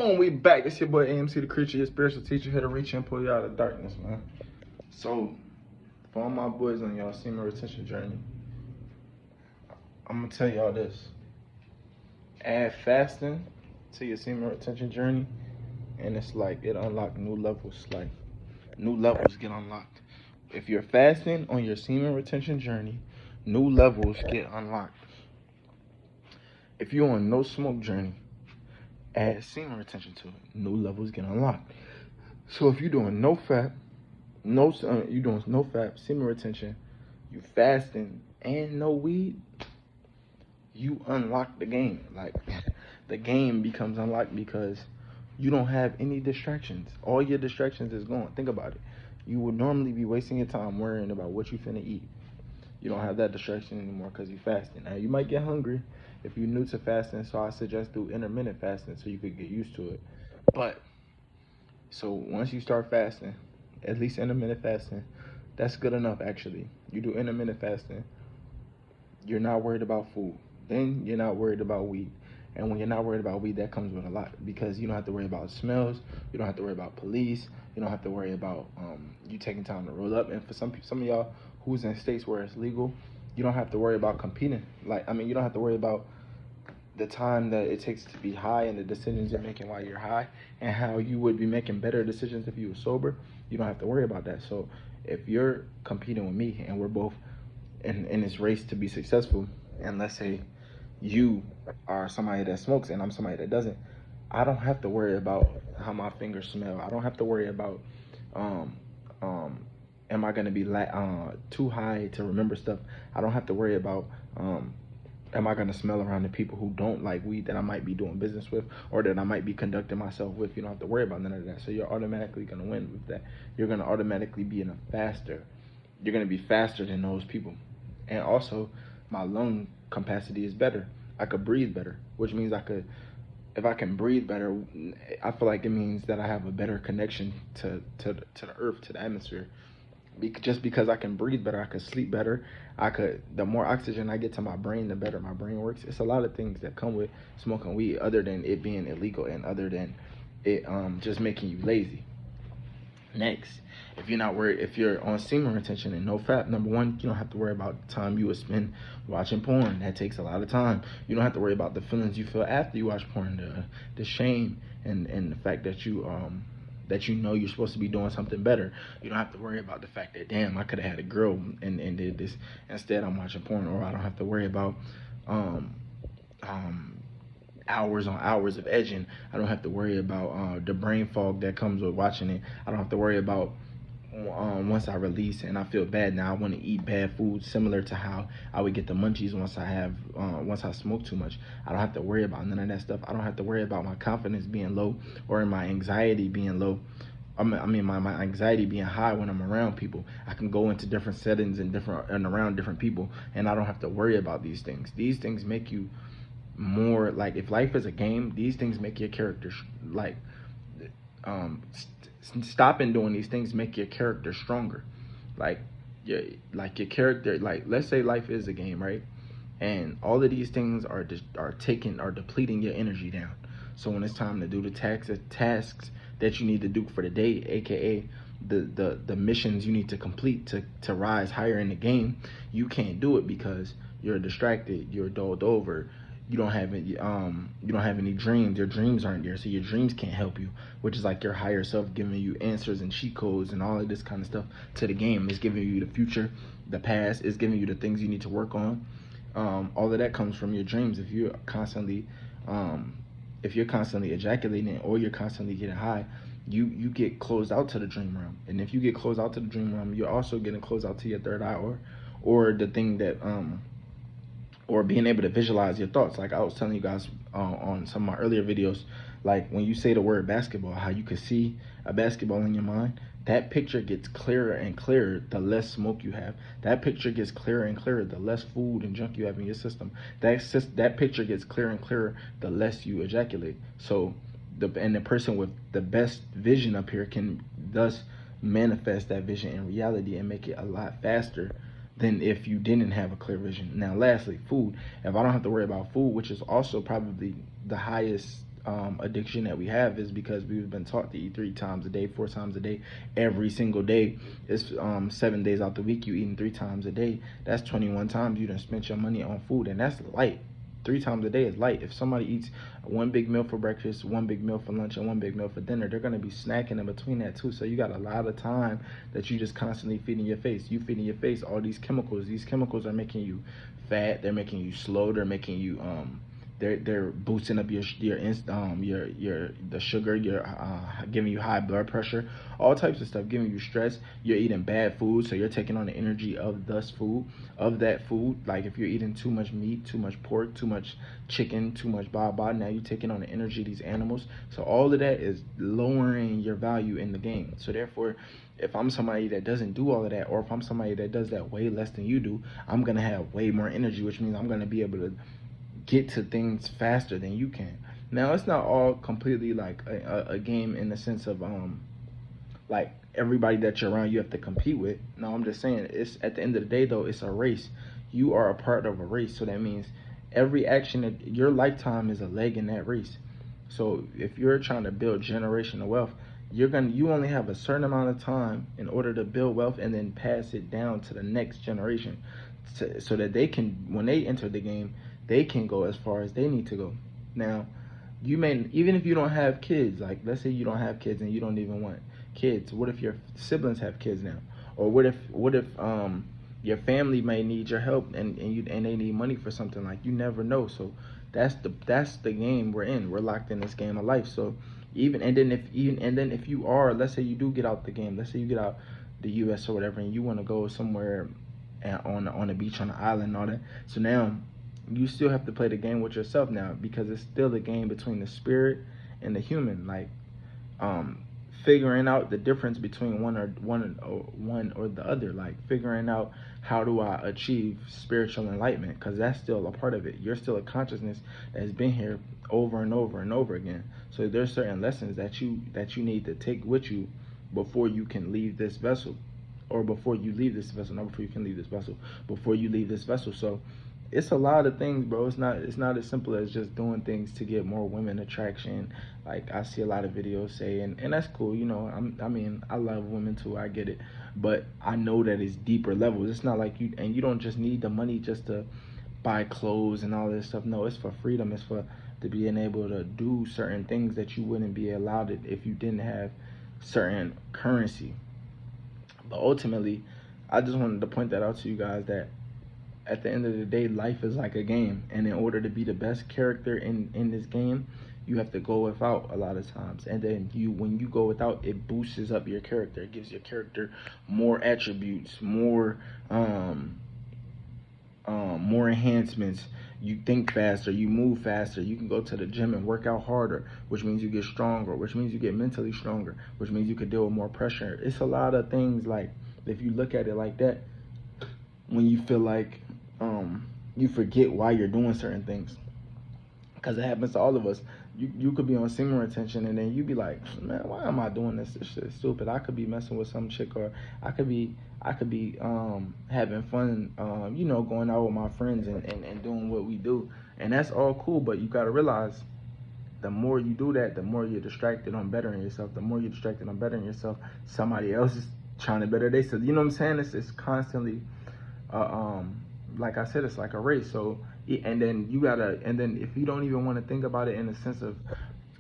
on? We back. It's your boy AMC the Creature, your spiritual teacher, here to reach and pull you out of darkness, man. So, for all my boys on y'all semen retention journey, I'm gonna tell y'all this. Add fasting to your semen retention journey, and it's like it unlocked new levels. Like new levels get unlocked. If you're fasting on your semen retention journey, new levels get unlocked. If you're on no smoke journey, add semen retention to it, new levels get unlocked. So if you're doing no fat, semen retention, you fasting and no weed, you unlock the game. Like the game becomes unlocked because you don't have any distractions. All your distractions is gone. Think about it. You would normally be wasting your time worrying about what you finna eat. You don't have that distraction anymore because you fasting. Now you might get hungry if you're new to fasting, so I suggest do intermittent fasting so you could get used to it. But so once you start fasting, at least intermittent fasting, that's good enough actually. You do intermittent fasting, you're not worried about food. Then you're not worried about weed. And when you're not worried about weed, that comes with a lot because you don't have to worry about smells. You don't have to worry about police. You don't have to worry about you taking time to roll up. And for some of y'all who's in states where it's legal, you don't have to worry about competing. You don't have to worry about the time that it takes to be high and the decisions you're making while you're high and how you would be making better decisions if you were sober. You don't have to worry about that. So if you're competing with me and we're both in this race to be successful, and let's say you are somebody that smokes and I'm somebody that doesn't, I don't have to worry about how my fingers smell. I don't have to worry about am I gonna be too high to remember stuff. I don't have to worry about am I gonna smell around the people who don't like weed that I might be doing business with or that I might be conducting myself with. You don't have to worry about none of that. So you're automatically gonna win with that. You're gonna automatically be you're gonna be faster than those people. And also my lung capacity is better. I could breathe better, which means if I can breathe better, I feel like it means that I have a better connection to the earth, to the atmosphere. Just because I can breathe better, I could sleep better. The more oxygen I get to my brain, the better my brain works. It's a lot of things that come with smoking weed, other than it being illegal and other than it just making you lazy. Next, if you're on semen retention and no fat, number one, you don't have to worry about the time you would spend watching porn. That takes a lot of time. You don't have to worry about the feelings you feel after you watch porn, the shame and the fact that you know you're supposed to be doing something better. You don't have to worry about the fact that, damn, I could have had a girl and did this. Instead, I'm watching porn. Or I don't have to worry about hours on hours of edging. I don't have to worry about the brain fog that comes with watching it. I don't have to worry about once I release and I feel bad now, I want to eat bad food, similar to how I would get the munchies once I smoke too much. I don't have to worry about none of that stuff. I don't have to worry about my confidence being low or my anxiety being low. My anxiety being high when I'm around people. I can go into different settings and around different people, and I don't have to worry about these things. These things make you more like, if life is a game, these things make your character stopping doing these things make your character stronger. Your character, like, let's say life is a game, right? And all of these things are depleting your energy down. So when it's time to do the tasks that you need to do for the day, aka the missions you need to complete to rise higher in the game, you can't do it because you're distracted, you're dulled over, you don't have any dreams. Your dreams aren't there, so your dreams can't help you, which is like your higher self giving you answers and cheat codes and all of this kind of stuff to the game. It's giving you the future, the past. It's giving you the things you need to work on. All of that comes from your dreams. If you're constantly ejaculating or you're constantly getting high, you get closed out to the dream realm. And if you get closed out to the dream realm, you're also getting closed out to your third eye or the thing that or being able to visualize your thoughts. Like I was telling you guys on some of my earlier videos, like when you say the word basketball, how you can see a basketball in your mind, that picture gets clearer and clearer the less smoke you have. That picture gets clearer and clearer the less food and junk you have in your system. That picture gets clearer and clearer the less you ejaculate. So the person with the best vision up here can thus manifest that vision in reality and make it a lot faster than if you didn't have a clear vision. Now, lastly, food. If I don't have to worry about food, which is also probably the highest addiction that we have is because we've been taught to eat 3 times a day, 4 times a day, every single day. It's 7 days out the week you eating 3 times a day. That's 21 times you done spent your money on food, and that's light. 3 times a day is light. If somebody eats one big meal for breakfast, one big meal for lunch, and one big meal for dinner, they're gonna be snacking in between that too. So you got a lot of time that you just constantly feeding your face. You feeding your face all these chemicals. These chemicals are making you fat. They're making you slow. They're making you they're boosting up your the sugar, your giving you high blood pressure, all types of stuff, giving you stress. You're eating bad food, so you're taking on the energy of that food. Like if you're eating too much meat, too much pork, too much chicken, too much blah, now you're taking on the energy of these animals. So all of that is lowering your value in the game. So therefore, if I'm somebody that doesn't do all of that, or if I'm somebody that does that way less than you do, I'm gonna have way more energy, which means I'm gonna be able to get to things faster than you can. Now it's not all completely like a game in the sense of like everybody that you're around you have to compete with. No, I'm just saying, it's at the end of the day though, it's a race. You are a part of a race, so that means every action that your lifetime is a leg in that race. So if you're trying to build generational wealth, you only have a certain amount of time in order to build wealth and then pass it down to the next generation, so that they can, when they enter the game, they can go as far as they need to go. Now, you may, even if you don't have kids, like let's say you don't have kids and you don't even want kids, what if your siblings have kids now? Or what if your family may need your help, and they need money for something, like you never know. So that's the game we're in. We're locked in this game of life. So even if you are, let's say you do get out the game, let's say you get out the US or whatever, and you want to go somewhere on the beach, on the island and all that. So now you still have to play the game with yourself now, because it's still a game between the spirit and the human. Like figuring out the difference between one or the other. Like figuring out, how do I achieve spiritual enlightenment, because that's still a part of it. You're still a consciousness that's been here over and over and over again. So there's certain lessons that you need to take with you before you can leave this vessel, or before you leave this vessel, not before you can leave this vessel, before you leave this vessel. So it's a lot of things, bro. It's not as simple as just doing things to get more women attraction. Like I see a lot of videos saying, and that's cool, you know. I mean, I love women too. I get it, but I know that it's deeper levels. It's not like you don't just need the money just to buy clothes and all this stuff. No, it's for freedom. It's for to being able to do certain things that you wouldn't be allowed it if you didn't have certain currency. But ultimately, I just wanted to point that out to you guys, that at the end of the day, life is like a game, and in order to be the best character in this game, you have to go without a lot of times. And then when you go without, it boosts up your character. It gives your character more attributes, more enhancements. You think faster, you move faster, you can go to the gym and work out harder, which means you get stronger, which means you get mentally stronger, which means you can deal with more pressure. It's a lot of things. Like if you look at it like that, when you feel like you forget why you're doing certain things, because it happens to all of us. You could be on semen retention, and then you be like, man, why am I doing this? This shit is stupid. I could be messing with some chick, or I could be having fun, going out with my friends and doing what we do, and that's all cool. But you gotta realize, the more you do that, the more you're distracted on bettering yourself. The more you're distracted on bettering yourself, somebody else is trying to better themselves. You know what I'm saying? It's constantly, like I said, it's like a race. So, and then if you don't even want to think about it in the sense of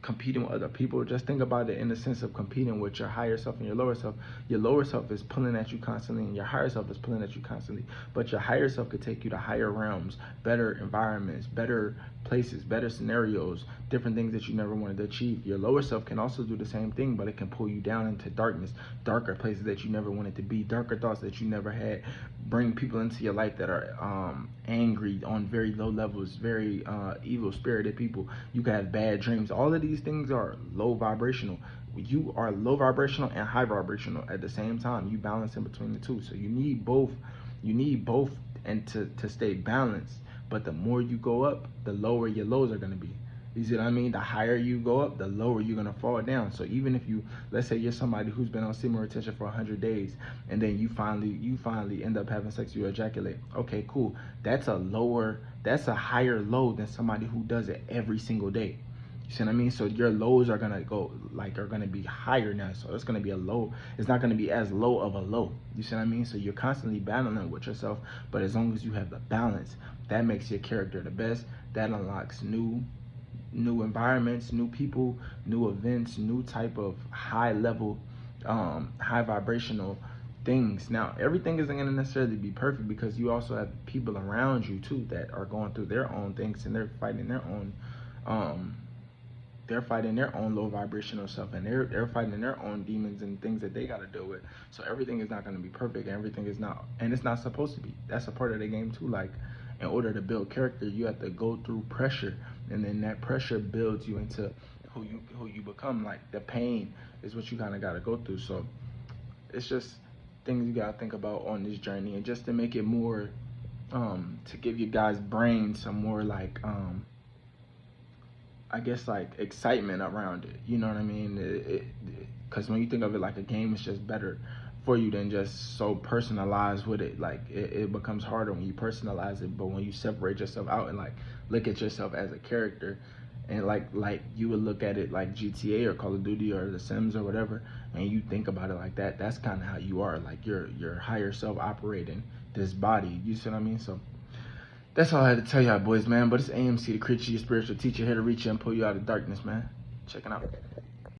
competing with other people, just think about it in the sense of competing with your higher self and your lower self. Your lower self is pulling at you constantly, and your higher self is pulling at you constantly. But your higher self could take you to higher realms, better environments, better places, better scenarios, different things that you never wanted to achieve. Your lower self can also do the same thing, but it can pull you down into darkness, darker places that you never wanted to be, darker thoughts that you never had, bring people into your life that are angry on very low levels, very evil spirited people. You can have bad dreams. All of these things are low vibrational. You are low vibrational and high vibrational at the same time. You balance in between the two. So you need both. And to stay balanced. But the more you go up, the lower your lows are going to be. You see what I mean? The higher you go up, the lower you're going to fall down. So even if let's say you're somebody who's been on semen retention for 100 days, and then you finally end up having sex, you ejaculate. Okay, cool. That's a higher low than somebody who does it every single day. You see what I mean? So your lows are gonna be higher now. So it's gonna be a low. It's not gonna be as low of a low. You see what I mean? So you're constantly battling with yourself, but as long as you have the balance, that makes your character the best. That unlocks new environments, new people, new events, new type of high level, high vibrational things. Now, everything isn't going to necessarily be perfect because you also have people around you too that are going through their own things and um, they're fighting their own low vibrational stuff, and they're fighting their own demons and things that they got to deal with. So everything is not going to be perfect, and everything is not, and it's not supposed to be. That's a part of the game too. Like, in order to build character, you have to go through pressure, and then that pressure builds you into who you become. Like, the pain is what you kind of got to go through. So it's just things you got to think about on this journey, and just to make it more, to give you guys brain some more like I guess like excitement around it. You know what I mean? Because when you think of it like a game, it's just better for you than just so personalized with it. Like it becomes harder when you personalize it, but when you separate yourself out and like look at yourself as a character, and like you would look at it like GTA or Call of Duty or The Sims or whatever, and you think about it like that. That's kind of how you are. Like your higher self operating this body. You see what I mean? So that's all I had to tell y'all boys, man. But it's AMC, the creature, your spiritual teacher, here to reach you and pull you out of darkness, man. Check it out.